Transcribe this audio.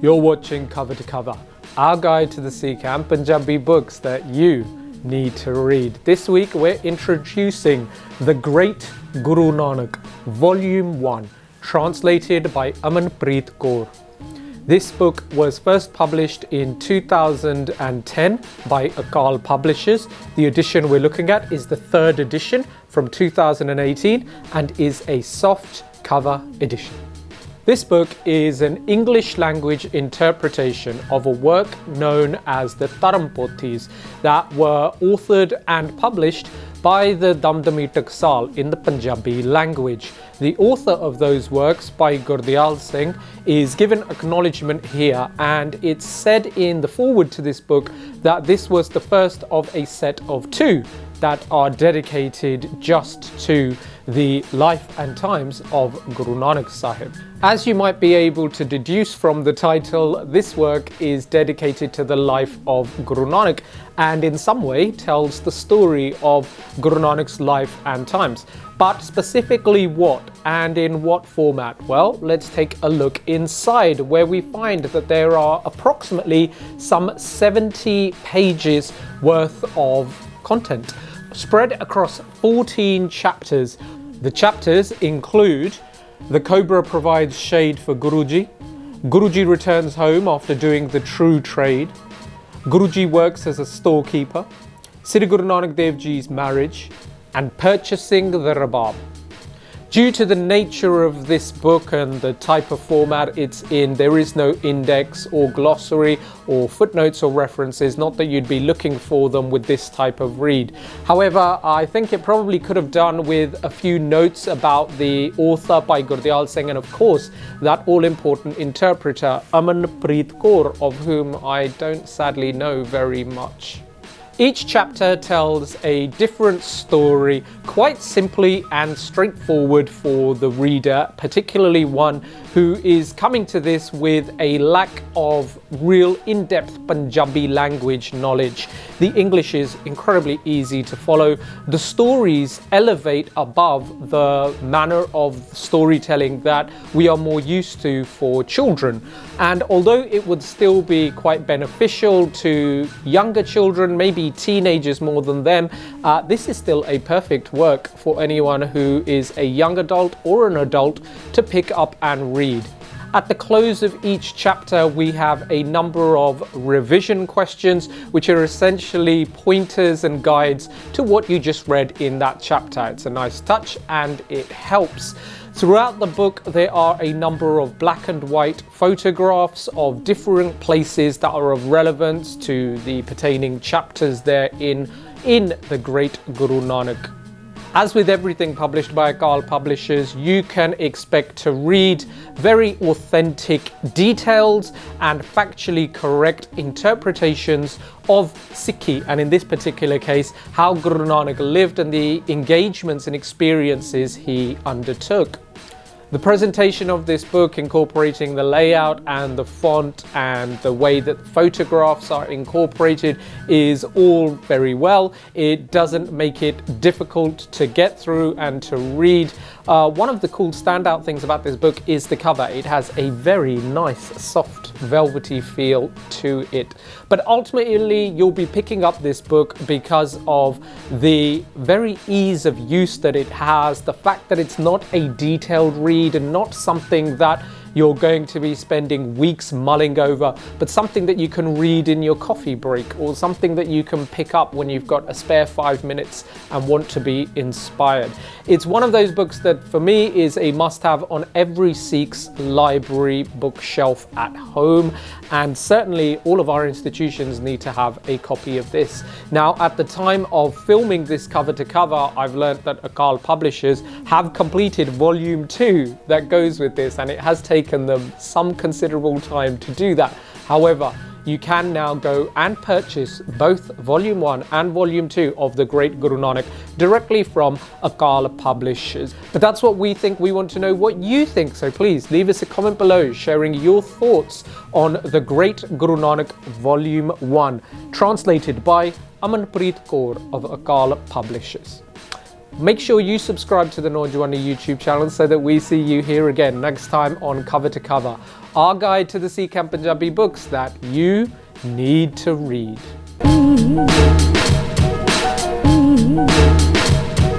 You're watching Cover to Cover, our guide to the Sikh and Punjabi books that you need to read. This week we're introducing The Great Guru Nanak, Volume 1, translated by Amanpreet Kaur. This book was first published in 2010 by Akal Publishers. The edition we're looking at is the third edition from 2018 and is a soft cover edition. This book is an English language interpretation of a work known as the Dharampothis that were authored and published by the Damdami Taksal in the Punjabi language. The author of those works, by Gurdial Singh, is given acknowledgement here, and it's said in the foreword to this book that this was the first of a set of two that are dedicated just to the life and times of Guru Nanak Sahib. As you might be able to deduce from the title, this work is dedicated to the life of Guru Nanak and in some way tells the story of Guru Nanak's life and times. But specifically what and in what format? Well, let's take a look inside, where we find that there are approximately some 70 pages worth of content spread across 14 chapters. The chapters include The Cobra Provides Shade for Guruji, Guruji Returns Home After Doing the True Trade, Guruji Works as a Storekeeper, Sri Guru Nanak Dev Ji's Marriage, and Purchasing the Rabab. Due to the nature of this book and the type of format it's in, there is no index or glossary or footnotes or references, not that you'd be looking for them with this type of read. However, I think it probably could have done with a few notes about the author by Gurdial Singh and of course that all-important interpreter Amanpreet Kaur, of whom I don't sadly know very much. Each chapter tells a different story, quite simply and straightforward for the reader, particularly one who is coming to this with a lack of real in-depth Punjabi language knowledge. The English is incredibly easy to follow. The stories elevate above the manner of storytelling that we are more used to for children. And although it would still be quite beneficial to younger children, maybe teenagers more than them, this is still a perfect work for anyone who is a young adult or an adult to pick up and read. At the close of each chapter, we have a number of revision questions, which are essentially pointers and guides to what you just read in that chapter. It's a nice touch and it helps. Throughout the book, there are a number of black and white photographs of different places that are of relevance to the pertaining chapters therein in The Great Guru Nanak. As with everything published by Akal Publishers, you can expect to read very authentic details and factually correct interpretations of Sikhi, and in this particular case, how Guru Nanak lived and the engagements and experiences he undertook. The presentation of this book, incorporating the layout and the font and the way that photographs are incorporated, is all very well. It doesn't make it difficult to get through and to read. One of the cool standout things about this book is the cover. It has a very nice, soft, velvety feel to it. But ultimately, you'll be picking up this book because of the very ease of use that it has, the fact that it's not a detailed read and not something that you're going to be spending weeks mulling over, but something that you can read in your coffee break or something that you can pick up when you've got a spare 5 minutes and want to be inspired. It's one of those books that for me is a must-have on every Sikh's library bookshelf at home, and certainly all of our institutions need to have a copy of this. Now, at the time of filming this cover to cover, I've learnt that Akal Publishers have completed volume 2 that goes with this, and it has taken them some considerable time to do that. However, you can now go and purchase both Volume 1 and Volume 2 of The Great Guru Nanak directly from Akal Publishers. But that's what we think. We want to know what you think, so please leave us a comment below sharing your thoughts on The Great Guru Nanak Volume 1, translated by Amanpreet Kaur of Akal Publishers. Make sure you subscribe to the Naujwani YouTube channel so that we see you here again next time on Cover to Cover, our guide to the Sikh and Punjabi books that you need to read.